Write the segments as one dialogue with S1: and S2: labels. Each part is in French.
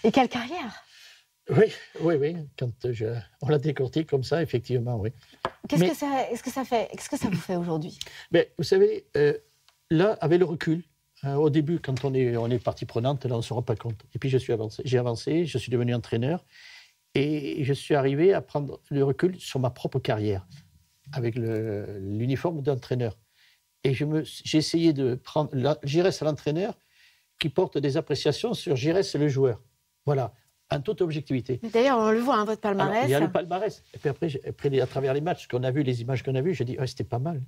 S1: Et quelle carrière!
S2: Oui, oui, oui. Quand on l'a décortique comme ça, effectivement, oui.
S1: Qu'est-ce que ça vous fait aujourd'hui?
S2: Mais vous savez, là, avec le recul, au début, quand on est partie prenante, là, on ne se rend pas compte. Et puis, j'ai avancé, je suis devenu entraîneur et je suis arrivé à prendre le recul sur ma propre carrière avec l'uniforme d'entraîneur. Et j'ai essayé de prendre Giresse à l'entraîneur qui porte des appréciations sur Giresse le joueur. Voilà, en toute objectivité.
S1: D'ailleurs, on le voit, hein, votre palmarès.
S2: Alors, il y a le palmarès. Et puis après, à travers les matchs qu'on a vus, les images qu'on a vues, j'ai dit, c'était pas mal.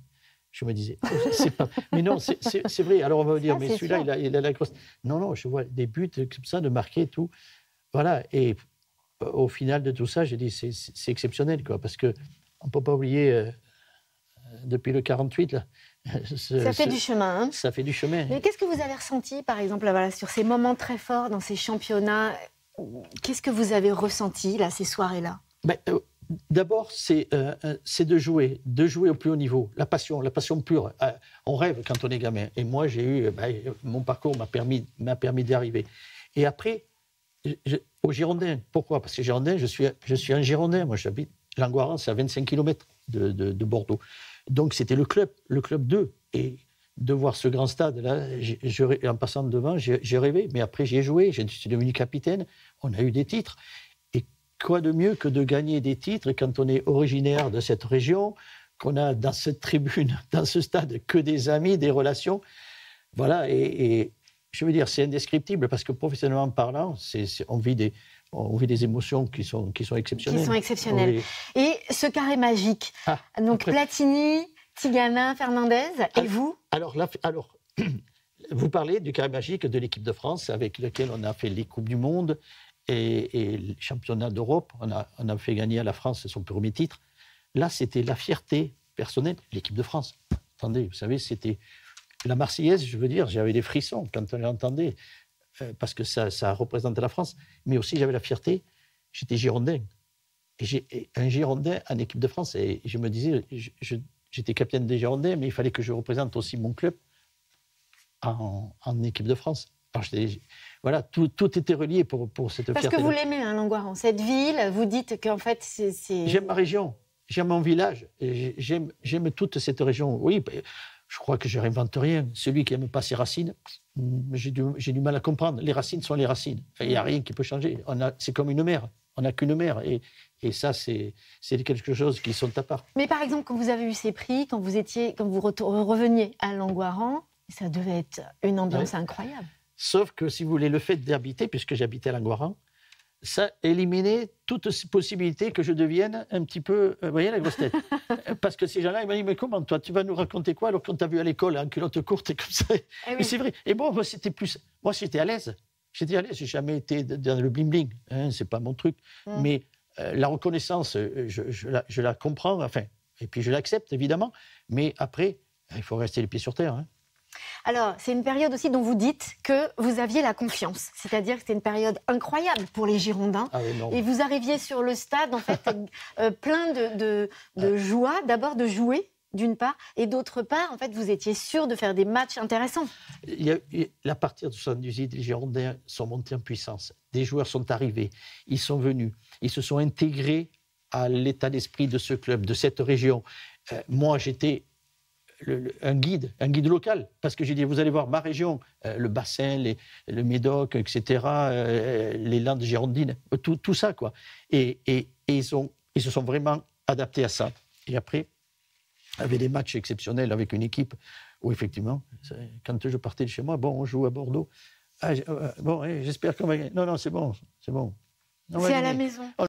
S2: Je me disais, c'est pas. Mais non, c'est vrai. Alors on va me dire, mais celui-là, il a la grosse. Non, non, je vois des buts comme ça, de marquer et tout. Voilà. Et au final de tout ça, j'ai dit, c'est exceptionnel, quoi. Parce qu'on ne peut pas oublier, depuis le 48, là.
S1: Ça fait du chemin. Hein.
S2: Ça fait du chemin.
S1: Mais qu'est-ce que vous avez ressenti, par exemple, voilà, sur ces moments très forts dans ces championnats? Qu'est-ce que vous avez ressenti, là, ces soirées-là?
S2: D'abord, c'est de jouer au plus haut niveau. La passion pure. On rêve quand on est gamin. Et moi, mon parcours m'a permis d'y arriver. Et après, aux Girondins. Pourquoi? Parce que Girondins, je suis un Girondin. Moi, j'habite Langoiran, c'est à 25 km de Bordeaux. Donc, c'était le club 2. Et de voir ce grand stade-là, en passant devant, j'ai rêvé. Mais après, j'y ai joué. Je suis devenu capitaine. On a eu des titres. Et quoi de mieux que de gagner des titres quand on est originaire de cette région, qu'on a dans cette tribune, dans ce stade, que des amis, des relations. Voilà. Et je veux dire, c'est indescriptible parce que professionnellement parlant, on vit des émotions qui sont exceptionnelles.
S1: Qui sont exceptionnelles. Oui. Et ce carré magique, donc après... Platini, Tigana, Fernandez, et vous? Alors,
S2: vous parlez du carré magique de l'équipe de France avec lequel on a fait les Coupes du Monde et les championnats d'Europe. On a fait gagner à la France son premier titre. Là, c'était la fierté personnelle, l'équipe de France. Attendez, vous savez, c'était la Marseillaise, je veux dire, j'avais des frissons quand on l'entendait, parce que ça représentait la France. Mais aussi, j'avais la fierté, j'étais Girondin. Et un Girondin en équipe de France, et je me disais, j'étais capitaine des Girondins, mais il fallait que je représente aussi mon club en équipe de France. Alors, voilà, tout était relié pour cette fierté.
S1: Parce que vous l'aimez, hein, Langoiran, cette ville, vous dites qu'en fait, c'est...
S2: J'aime ma région, j'aime mon village, j'aime toute cette région. Oui, je crois que je ne réinvente rien. Celui qui n'aime pas ses racines, j'ai du mal à comprendre. Les racines sont les racines. Enfin, il n'y a rien qui peut changer. C'est comme une mer. On n'a qu'une mer. Et ça, c'est quelque chose qui sont à part.
S1: Mais par exemple, quand vous avez eu ces prix, quand vous reveniez à Langoiran, ça devait être une ambiance incroyable.
S2: Sauf que, si vous voulez, le fait d'habiter, puisque j'habitais à Langoiran, ça éliminait toute possibilité que je devienne un petit peu, vous voyez, la grosse tête. Parce que ces gens-là, ils m'ont dit, mais comment, toi, tu vas nous raconter quoi alors qu'on t'a vu à l'école en culotte courte et comme ça? Oui. Mais c'est vrai. Et bon, moi, j'étais à l'aise. J'ai jamais été dans le bling-bling. Hein, c'est pas mon truc. Mais la reconnaissance, je la comprends, enfin, et puis je l'accepte, évidemment. Mais après, il faut rester les pieds sur terre. Hein.
S1: Alors, c'est une période aussi dont vous dites que vous aviez la confiance. C'est-à-dire que c'était une période incroyable pour les Girondins.
S2: Ah oui, non.
S1: Et vous arriviez sur le stade, en fait, plein de joie. D'abord de jouer, d'une part. Et d'autre part, en fait, vous étiez sûr de faire des matchs intéressants.
S2: À partir de 1978, les Girondins sont montés en puissance. Des joueurs sont arrivés. Ils sont venus. Ils se sont intégrés à l'état d'esprit de ce club, de cette région. Moi, j'étais... un guide local, parce que j'ai dit, vous allez voir ma région, le bassin, le Médoc, etc., les Landes girondines, tout ça, quoi. Et ils se sont vraiment adaptés à ça. Et après, il y avait des matchs exceptionnels avec une équipe où, effectivement, quand je partais de chez moi, bon, on joue à Bordeaux. Bon, j'espère qu'on va gagner. Non, c'est bon.
S1: C'est à la maison.